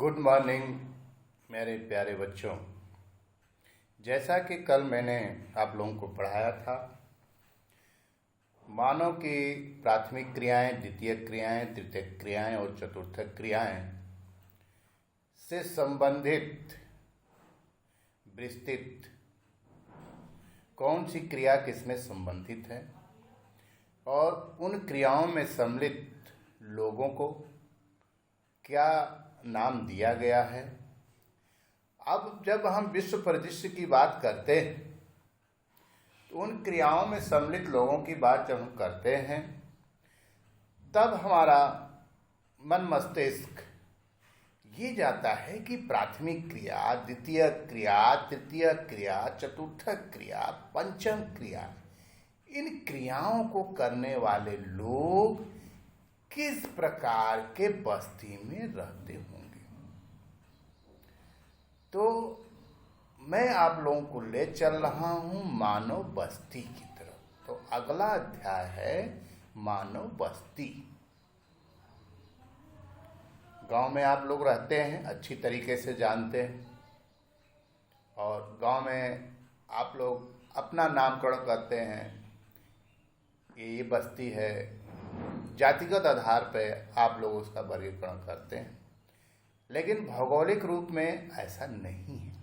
Good morning मेरे प्यारे बच्चों। जैसा कि कल मैंने आप लोगों को पढ़ाया था, मानव की प्राथमिक क्रियाएं, द्वितीयक क्रियाएं, तृतीयक क्रियाएं और चतुर्थक क्रियाएं से संबंधित विस्तृत कौन सी क्रिया किसमें संबंधित है और उन क्रियाओं में सम्मिलित लोगों को क्या नाम दिया गया है। अब जब हम विश्व परिदृश्य की बात करते हैं तो उन क्रियाओं में सम्मिलित लोगों की बात जब हम करते हैं तब हमारा मन मस्तिष्क ये जाता है कि प्राथमिक क्रिया, द्वितीय क्रिया, तृतीय क्रिया, चतुर्थक क्रिया, पंचम क्रिया, इन क्रियाओं को करने वाले लोग किस प्रकार के बस्ती में रहते होंगे। तो मैं आप लोगों को ले चल रहा हूं मानव बस्ती की तरफ। तो अगला अध्याय है मानव बस्ती। गांव में आप लोग रहते हैं, अच्छी तरीके से जानते हैं, और गांव में आप लोग अपना नामकरण करते हैं। ये बस्ती है, जातिगत आधार पर आप लोग उसका वर्गीकरण करते हैं, लेकिन भौगोलिक रूप में ऐसा नहीं है।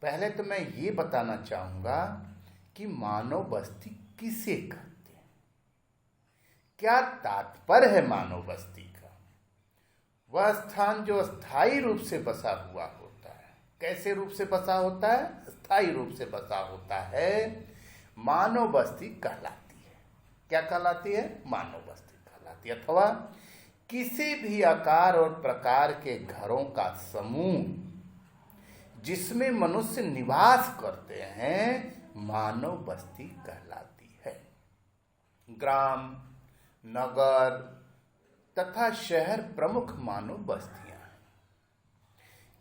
पहले तो मैं ये बताना चाहूँगा कि मानव बस्ती किसे कहते हैं, क्या तात्पर्य है मानव बस्ती का। वह स्थान जो स्थायी रूप से बसा हुआ होता है। कैसे रूप से बसा होता है? स्थायी रूप से बसा होता है, मानव बस्ती कहलाती है। क्या कहलाती है? मानव बस्ती कहलाती है। अथवा किसी भी आकार और प्रकार के घरों का समूह जिसमें मनुष्य निवास करते हैं, मानव बस्ती कहलाती है। ग्राम, नगर तथा शहर प्रमुख मानव बस्तियां हैं।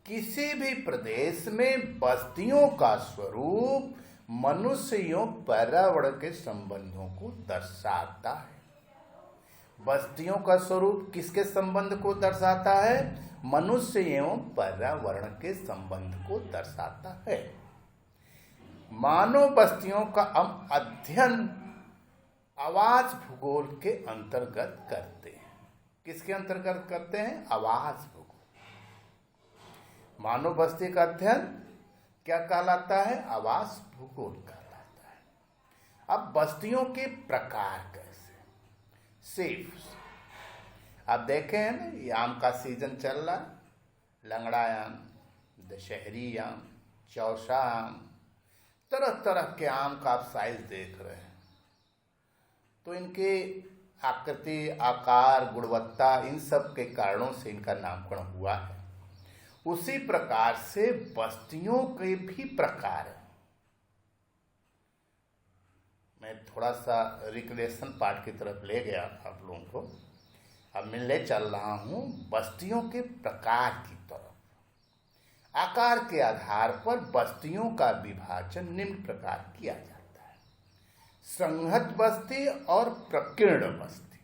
किसी भी प्रदेश में बस्तियों का स्वरूप मनुष्य एवं पर्यावरण के संबंधों को दर्शाता है। बस्तियों का स्वरूप किसके संबंध को दर्शाता है? मनुष्य एवं पर्यावरण के संबंध को दर्शाता है। मानव बस्तियों का हम अध्ययन आवास भूगोल के अंतर्गत करते हैं। किसके अंतर्गत करते हैं? आवास भूगोल। मानव बस्ती का अध्ययन क्या कहलाता है? आवास भूगोल कहलाता है। अब बस्तियों के प्रकार कैसे? सिर्फ आप देखें हैं ना, ये आम का सीजन चल रहा, लंगड़ा आम, दशहरी आम, चौसा आम, तरह तरह के आम का आप साइज देख रहे हैं। तो इनके आकृति, आकार, गुणवत्ता, इन सब के कारणों से इनका नामकरण हुआ है। उसी प्रकार से बस्तियों के भी प्रकार हैं। मैं थोड़ा सा रिक्रिएशन पार्ट की तरफ ले गया आप लोगों को। अब मैं ले चल रहा हूँ बस्तियों के प्रकार की तरफ। आकार के आधार पर बस्तियों का विभाजन निम्न प्रकार किया जाता है: संहत बस्ती और प्रकीर्ण बस्ती।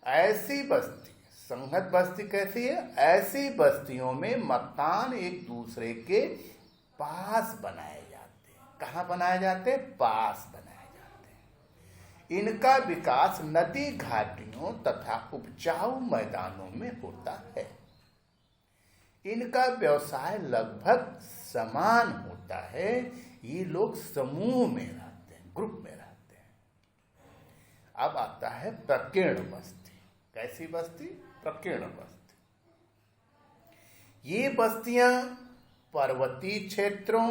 ऐसी बस्ती, संहत बस्ती कैसी है? ऐसी बस्तियों में मकान एक दूसरे के पास बनाए जाते हैं। कहाँ बनाए जाते हैं? पास बनाए जाते हैं। इनका विकास नदी घाटियों तथा उपजाऊ मैदानों में होता है। इनका व्यवसाय लगभग समान होता है। ये लोग समूह में रहते हैं, ग्रुप में रहते हैं। अब आता है प्रकीर्ण बस्ती। कैसी बस्ती? प्रकीर्ण बस्ती। ये बस्तियां पर्वतीय क्षेत्रों,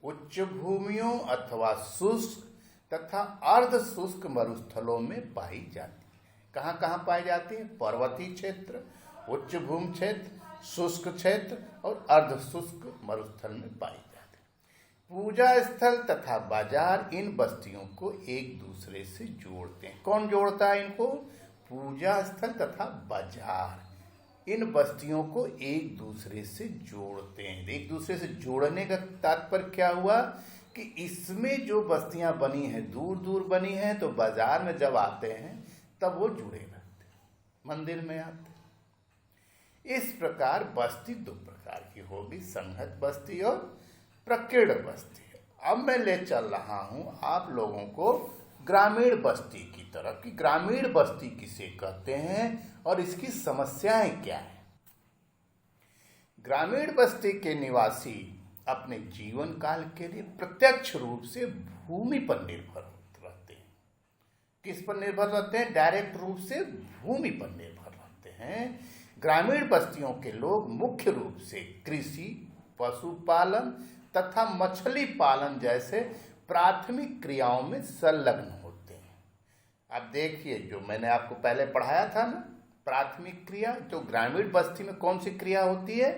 उच्च भूमियों अथवा शुष्क तथा अर्ध शुष्क मरुस्थलों में पाई जाती है। कहाँ कहाँ पाई जाती है? पर्वतीय क्षेत्र, उच्च भूमि क्षेत्र, शुष्क क्षेत्र और अर्ध शुष्क मरुस्थल में पाई जाती है। पूजा स्थल तथा बाजार इन बस्तियों को एक दूसरे से जोड़ते हैं। कौन जोड़ता है इनको? पूजा स्थल तथा बाजार इन बस्तियों को एक दूसरे से जोड़ते हैं। एक दूसरे से जोड़ने का तात्पर्य क्या हुआ कि इसमें जो बस्तियां बनी हैं, दूर दूर बनी हैं, तो बाजार में जब आते हैं तब वो जुड़े रहते हैं, मंदिर में आते हैं। इस प्रकार बस्ती दो प्रकार की होगी, संहत बस्ती और प्रकीर्ण बस्ती। अब मैं ले चल रहा हूं आप लोगों को ग्रामीण बस्ती की तरफ कि ग्रामीण बस्ती किसे कहते हैं और इसकी समस्याएं क्या है। ग्रामीण बस्ती के निवासी अपने जीवन काल के लिए प्रत्यक्ष रूप से भूमि पर निर्भर रहते हैं। किस पर निर्भर रहते हैं? डायरेक्ट रूप से भूमि पर निर्भर रहते हैं। ग्रामीण बस्तियों के लोग मुख्य रूप से कृषि, पशुपालन तथा मछली पालन जैसे प्राथमिक क्रियाओं में संलग्न होते हैं। अब देखिए, जो मैंने आपको पहले पढ़ाया था ना, प्राथमिक क्रिया, तो ग्रामीण बस्ती में कौन सी क्रिया होती है?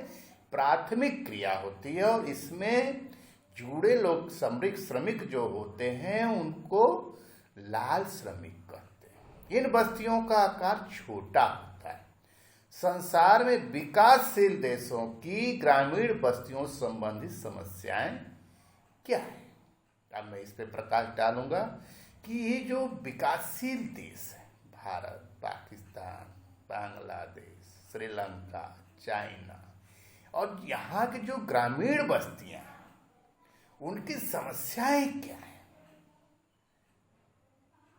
प्राथमिक क्रिया होती है। और इसमें जुड़े लोग श्रमिक जो होते हैं उनको लाल श्रमिक कहते हैं। इन बस्तियों का आकार छोटा होता है। संसार में विकासशील देशों की ग्रामीण बस्तियों संबंधित समस्याएं क्या है? अब मैं इस पे प्रकाश डालूंगा कि ये जो विकासशील देश है, भारत, पाकिस्तान, बांग्लादेश, श्रीलंका, चाइना, और यहाँ की जो ग्रामीण बस्तियां उनकी समस्याएं क्या है?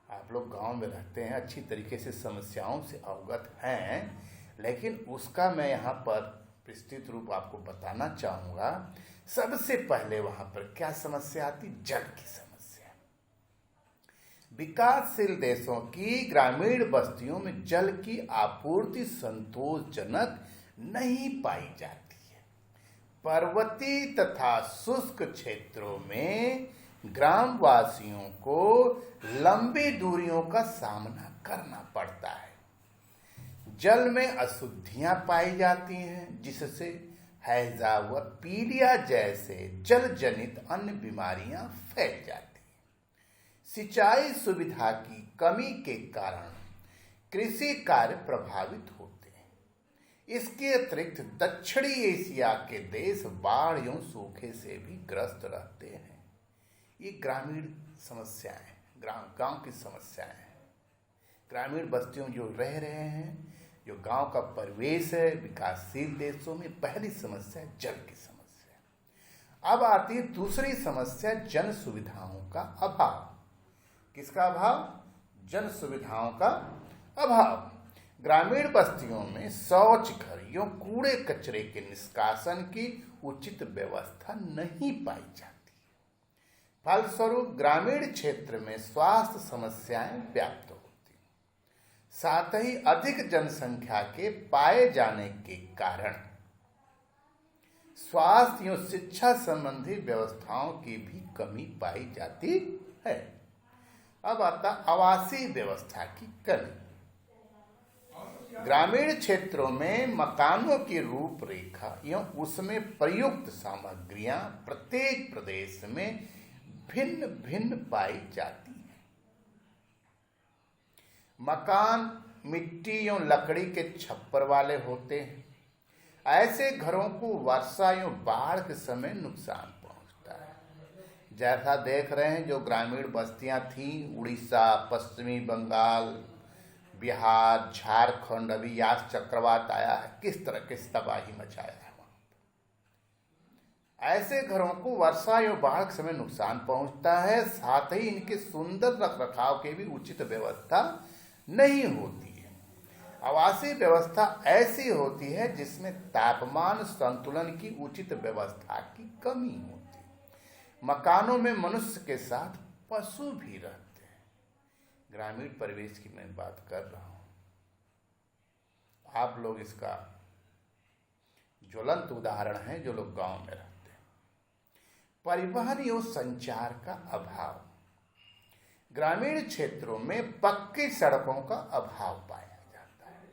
आप लोग गांव में रहते हैं, अच्छी तरीके से समस्याओं से अवगत हैं, लेकिन उसका मैं यहाँ पर विस्तृत रूप आपको बताना चाहूंगा। सबसे पहले वहां पर क्या समस्या आती? जल की समस्या। विकासशील देशों की ग्रामीण बस्तियों में जल की आपूर्ति संतोषजनक नहीं पाई जाती है। पर्वतीय तथा शुष्क क्षेत्रों में ग्रामवासियों को लंबी दूरियों का सामना करना पड़ता है। जल में अशुद्धियां पाई जाती हैं, जिससे हैजा व पीलिया जैसे जल जनित अन्य बीमारियां फैल जाती हैं। सिंचाई सुविधा की कमी के कारण कृषि कार्य प्रभावित होते हैं। इसके अतिरिक्त दक्षिणी एशिया के देश बाढ़ एवं सूखे से भी ग्रस्त रहते हैं। ये ग्रामीण समस्याएं, गांव की समस्याएं हैं। ग्रामीण बस्तियों जो रह रहे हैं, जो गांव का परिवेश है, विकासशील देशों में पहली समस्या जल की समस्या। अब आती है दूसरी समस्या, जन सुविधाओं का अभाव। किसका अभाव? जन सुविधाओं का अभाव। ग्रामीण बस्तियों में शौच घर या कूड़े कचरे के निष्कासन की उचित व्यवस्था नहीं पाई जाती। फलस्वरूप ग्रामीण क्षेत्र में स्वास्थ्य समस्याएं व्याप्त होती, साथ ही अधिक जनसंख्या के पाए जाने के कारण स्वास्थ्य एवं शिक्षा संबंधी व्यवस्थाओं की भी कमी पाई जाती है। अब आता आवासीय व्यवस्था की कमी। ग्रामीण क्षेत्रों में मकानों की रूपरेखा एवं उसमें प्रयुक्त सामग्रियां प्रत्येक प्रदेश में भिन्न भिन्न पाई जाती हैं। मकान मिट्टी एवं लकड़ी के छप्पर वाले होते हैं। ऐसे घरों को वर्षा एवं बाढ़ के समय नुकसान पहुंचता है। जैसा देख रहे हैं, जो ग्रामीण बस्तियां थीं, उड़ीसा, पश्चिमी बंगाल, बिहार, झारखंड, अभी यास चक्रवात आया है, किस तरह की तबाही मचाया है वहां। ऐसे घरों को वर्षा एवं बाढ़ के समय नुकसान पहुंचता है। साथ ही इनके सुंदर रखरखाव की भी उचित व्यवस्था नहीं होती है। आवासीय व्यवस्था ऐसी होती है जिसमें तापमान संतुलन की उचित व्यवस्था की कमी होती है। मकानों में मनुष्य के साथ पशु भी रहते हैं। ग्रामीण परिवेश की मैं बात कर रहा हूं। आप लोग इसका ज्वलंत उदाहरण है जो लोग गांव में रहते हैं। परिवहन एवं संचार का अभाव। ग्रामीण क्षेत्रों में पक्की सड़कों का अभाव पाया जाता है।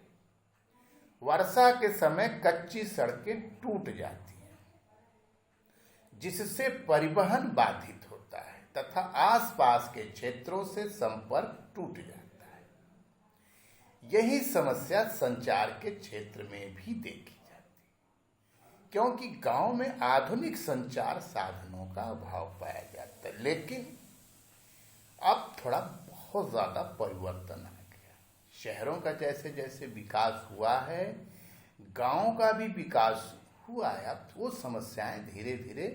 वर्षा के समय कच्ची सड़कें टूट जाती हैं, जिससे परिवहन बाधित होता है तथा आसपास के क्षेत्रों से संपर्क टूट जाता है। यही समस्या संचार के क्षेत्र में भी देखी जाती है, क्योंकि गांव में आधुनिक संचार साधनों का अभाव पाया जाता है। लेकिन अब थोड़ा बहुत ज़्यादा परिवर्तन आ गया। शहरों का जैसे जैसे विकास हुआ है, गांव का भी विकास हुआ है। अब वो समस्याएं धीरे धीरे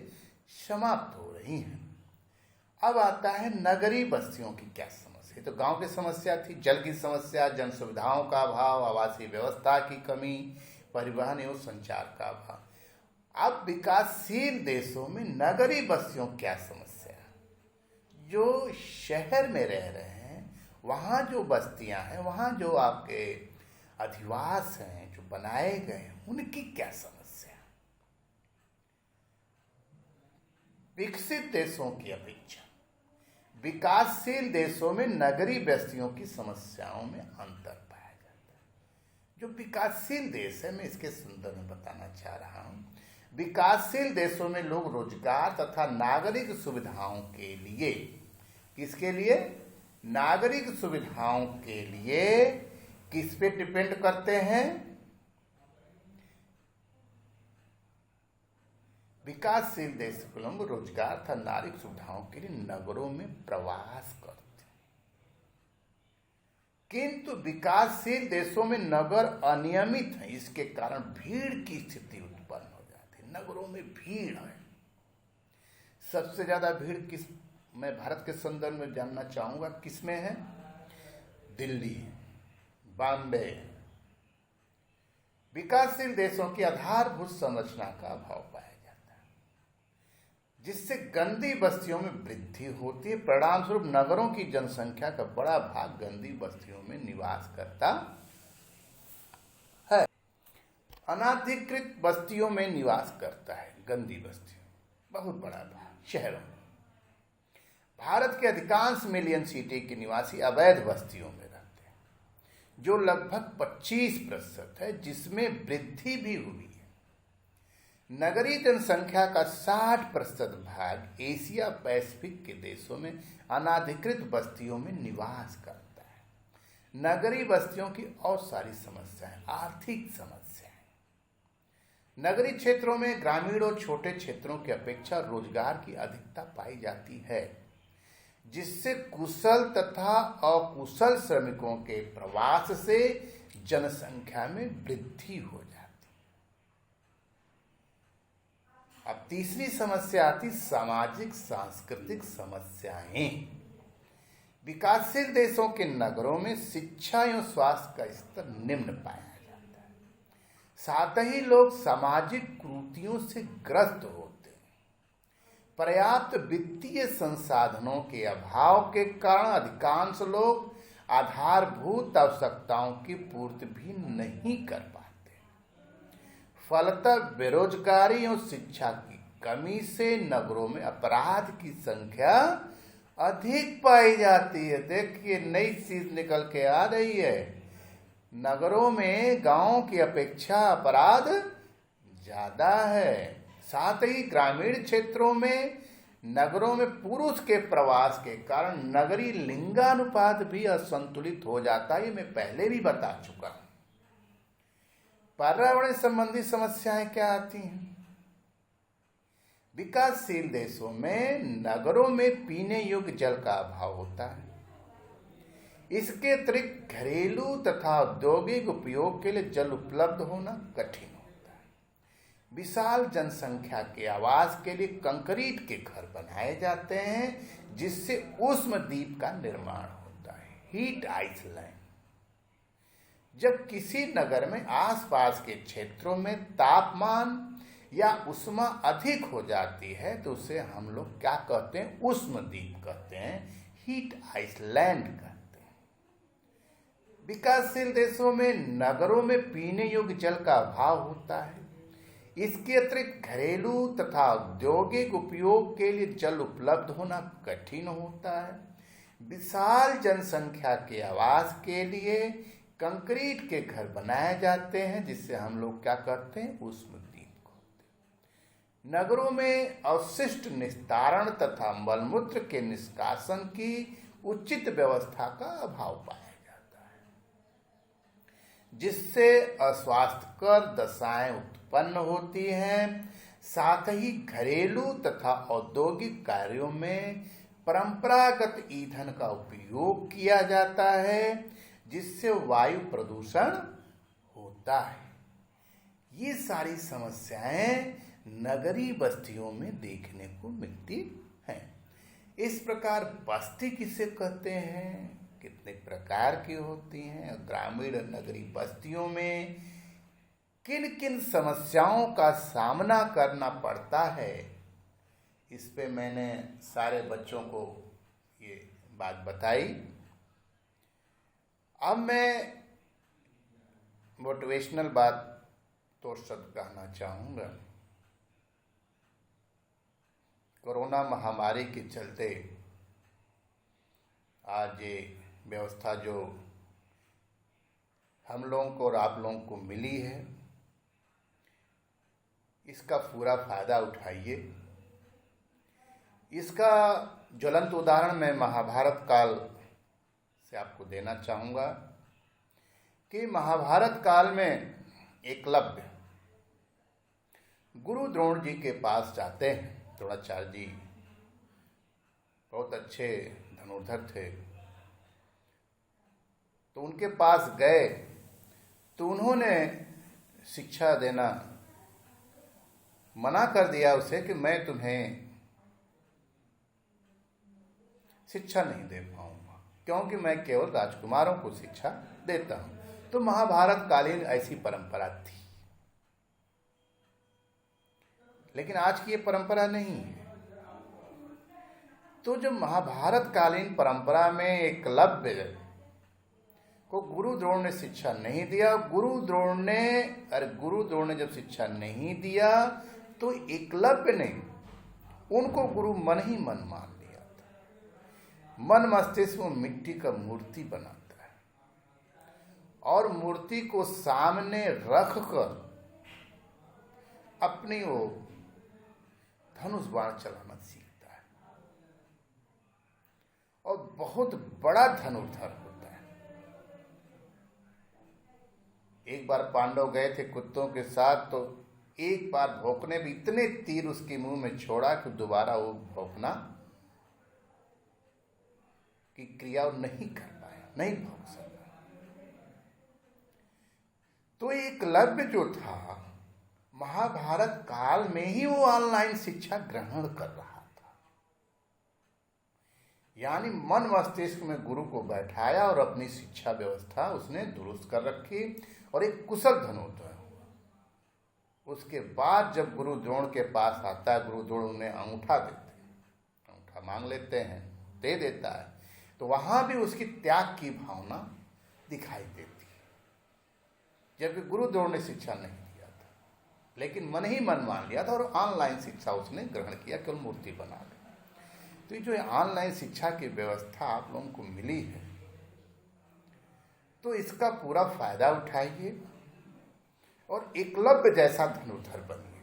समाप्त हो रही हैं। अब आता है नगरीय बस्तियों की क्या समस्या। तो गांव की समस्या थी जल की समस्या, जन सुविधाओं का अभाव, आवासीय व्यवस्था की कमी, परिवहन एवं संचार का अभाव। अब विकासशील देशों में नगरीय बस्तियों क्या समस्या। जो शहर में रह रहे हैं, वहाँ जो बस्तियाँ हैं, वहाँ जो आपके अधिवास हैं जो बनाए गए हैं, उनकी क्या समस्या। विकसित देशों की अपेक्षा विकासशील देशों में नगरीय बस्तियों की समस्याओं में अंतर पाया जाता है। जो विकासशील देश है, मैं इसके संदर्भ में बताना चाह रहा हूं। विकासशील देशों में लोग रोजगार तथा नागरिक सुविधाओं के लिए, किसके लिए, नागरिक सुविधाओं के लिए किस पे डिपेंड करते हैं। विकासशील देश के लोग रोजगार तथा नागरिक सुविधाओं के लिए नगरों में प्रवास करते हैं, किंतु विकासशील देशों में नगर अनियमित है। इसके कारण भीड़ की स्थिति उत्पन्न हो जाती है। नगरों में भीड़ है। सबसे ज्यादा भीड़ किस, मैं भारत के संदर्भ में जानना चाहूंगा, किसमें है। दिल्ली, बॉम्बे। विकासशील देशों की आधारभूत संरचना का अभाव पाया जाता है, जिससे गंदी बस्तियों में वृद्धि होती है। परिणाम स्वरूप नगरों की जनसंख्या का बड़ा भाग गंदी बस्तियों में निवास करता है। अनाधिकृत बस्तियों में निवास करता है। गंदी बस्तियों बहुत बड़ा भाग शहरों में। भारत के अधिकांश मिलियन सिटी के निवासी अवैध बस्तियों में रहते हैं, जो लगभग 25% है, जिसमें वृद्धि भी हुई है। नगरीय जनसंख्या का 60% भाग एशिया पैसिफिक के देशों में अनाधिकृत बस्तियों में निवास करता है। नगरीय बस्तियों की और सारी समस्याएं आर्थिक समस्याएं। नगरीय क्षेत्रों में ग्रामीण और छोटे क्षेत्रों की अपेक्षा रोजगार की अधिकता पाई जाती है, जिससे कुशल तथा अकुशल श्रमिकों के प्रवास से जनसंख्या में वृद्धि हो जाती है। अब तीसरी समस्या आती सामाजिक सांस्कृतिक समस्याएं। विकासशील देशों के नगरों में शिक्षा एवं स्वास्थ्य का स्तर निम्न पाया जाता है। साथ ही लोग सामाजिक कुरीतियों से ग्रस्त होते हैं। पर्याप्त वित्तीय संसाधनों के अभाव के कारण अधिकांश लोग आधारभूत आवश्यकताओं की पूर्ति भी नहीं कर पाते। फलतः बेरोजगारी और शिक्षा की कमी से नगरों में अपराध की संख्या अधिक पाई जाती है। देखिए, नई चीज निकल के आ रही है। नगरों में गांवों की अपेक्षा अपराध ज्यादा है। साथ ही ग्रामीण क्षेत्रों में नगरों में पुरुष के प्रवास के कारण नगरीय लिंगानुपात भी असंतुलित हो जाता है। ये मैं पहले भी बता चुका हूं। पर्यावरण संबंधी समस्याएं क्या आती हैं। विकासशील देशों में नगरों में पीने योग्य जल का अभाव होता है। इसके अतिरिक्त घरेलू तथा औद्योगिक उपयोग के लिए जल उपलब्ध होना कठिन होता है। विशाल जनसंख्या के आवास के लिए कंक्रीट के घर बनाए जाते हैं, जिससे उष्म द्वीप का निर्माण होता है, हीट आइसलैंड। जब किसी नगर में आसपास के क्षेत्रों में तापमान या उष्मा अधिक हो जाती है, तो उसे हम लोग क्या कहते हैं, उष्म द्वीप कहते हैं, हीट आइसलैंड कहते हैं। विकासशील देशों में नगरों में पीने योग्य जल का अभाव होता है। इसके अतिरिक्त घरेलू तथा औद्योगिक उपयोग के लिए जल उपलब्ध होना कठिन होता है। विशाल जनसंख्या के आवास के लिए कंक्रीट के घर बनाए जाते हैं, जिससे हम लोग क्या करते हैं, उष्म द्वीप कहते हैं। नगरों में अवशिष्ट निस्तारण तथा मलमूत्र के निष्कासन की उचित व्यवस्था का अभाव पाया जाता है, जिससे अस्वास्थ्यकर दशाएं उत्पन्न होती हैं। साथ ही घरेलू तथा औद्योगिक कार्यों में परंपरागत ईंधन का उपयोग किया जाता है, जिससे वायु प्रदूषण होता है। ये सारी समस्याएं नगरीय बस्तियों में देखने को मिलती हैं। इस प्रकार बस्ती किसे कहते हैं, कितने प्रकार की होती हैं, ग्रामीण नगरीय बस्तियों में किन किन समस्याओं का सामना करना पड़ता है, इस पे मैंने सारे बच्चों को ये बात बताई। अब मैं मोटिवेशनल बात तो शब्द कहना चाहूँगा। कोरोना महामारी के चलते आज ये व्यवस्था जो हम लोगों को और आप लोगों को मिली है, इसका पूरा फायदा उठाइए। इसका ज्वलंत उदाहरण मैं महाभारत काल से आपको देना चाहूँगा कि महाभारत काल में एकलव्य गुरु द्रोण जी के पास जाते हैं। द्रोणाचार्य जी बहुत अच्छे धनुर्धर थे, तो उनके पास गए तो उन्होंने शिक्षा देना मना कर दिया उसे कि मैं तुम्हें शिक्षा नहीं दे पाऊंगा, क्योंकि मैं केवल राजकुमारों को शिक्षा देता हूं। तो महाभारत कालीन ऐसी परंपरा थी, लेकिन आज की ये परंपरा नहीं है। तो जब महाभारत कालीन परंपरा में एकलव्य को गुरु द्रोण ने शिक्षा नहीं दिया, गुरु द्रोण ने जब शिक्षा नहीं दिया तो एकलव्य ने उनको गुरु मन ही मन मान लिया था। मन मस्तिष्क में मिट्टी का मूर्ति बनाता है और मूर्ति को सामने रख कर अपनी वो धनुष बाण चलाना सीखता है और बहुत बड़ा धनुर्धर होता है। एक बार पांडव गए थे कुत्तों के साथ, तो एक बार भौंकने भी इतने तीर उसके मुंह में छोड़ा कि दोबारा वो भौंकना की क्रिया नहीं कर पाया, नहीं भौंक सका। तो एकलव्य जो था महाभारत काल में ही वो ऑनलाइन शिक्षा ग्रहण कर रहा था, यानी मन मस्तिष्क में गुरु को बैठाया और अपनी शिक्षा व्यवस्था उसने दुरुस्त कर रखी और एक कुशल धनुर्धर हुआ। उसके बाद जब गुरु द्रोण के पास आता है, गुरु द्रोण उन्हें अंगूठा देते हैं, अंगूठा मांग लेते हैं, दे देता है, तो वहां भी उसकी त्याग की भावना दिखाई देती है, जबकि गुरु द्रोण ने शिक्षा नहीं दिया था, लेकिन मन ही मन मान लिया था और ऑनलाइन शिक्षा उसने ग्रहण किया, केवल मूर्ति बना ली। तो ये जो ऑनलाइन शिक्षा की व्यवस्था आप लोगों को मिली है, तो इसका पूरा फायदा उठाइए और एकलव्य जैसा धनुर्धर बनिए।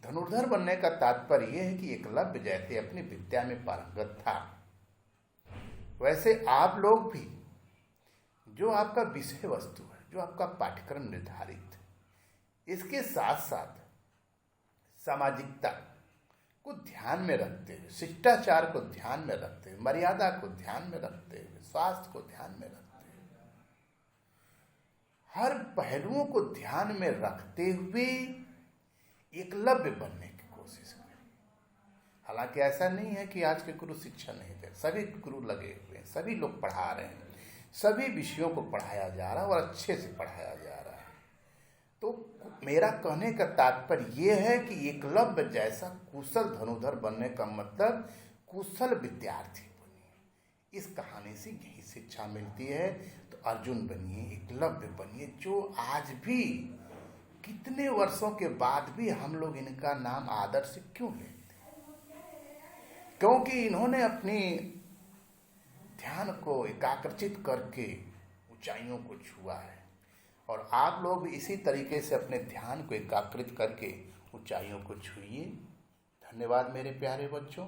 धनुर्धर बनने का तात्पर्य यह है कि एकलव्य जैसे अपनी विद्या में पारंगत था, वैसे आप लोग भी जो आपका विषय वस्तु है, जो आपका पाठ्यक्रम निर्धारित है, इसके साथ साथ सामाजिकता को ध्यान में रखते हुए, शिष्टाचार को ध्यान में रखते हुए, मर्यादा को ध्यान में रखते हुए, स्वास्थ्य को ध्यान में रखते हुए, हर पहलुओं को ध्यान में रखते हुए एकलव्य बनने की कोशिश करें। हालांकि ऐसा नहीं है कि आज के गुरु शिक्षा नहीं दे, सभी गुरु लगे हुए हैं, सभी लोग पढ़ा रहे हैं, सभी विषयों को पढ़ाया जा रहा है और अच्छे से पढ़ाया जा रहा है। तो मेरा कहने का तात्पर्य यह है कि एकलव्य जैसा कुशल धनुर्धर बनने का मतलब कुशल विद्यार्थी बनिए। इस कहानी से यही शिक्षा मिलती है। तो अर्जुन बनिए, एकलव्य बनिए, जो आज भी कितने वर्षों के बाद भी हम लोग इनका नाम आदर से क्यों लेते हैं? क्योंकि इन्होंने अपनी ध्यान को एकाग्रचित करके ऊंचाइयों को छुआ है, और आप लोग भी इसी तरीके से अपने ध्यान को एकाग्रित करके ऊंचाइयों को छुइए। धन्यवाद मेरे प्यारे बच्चों।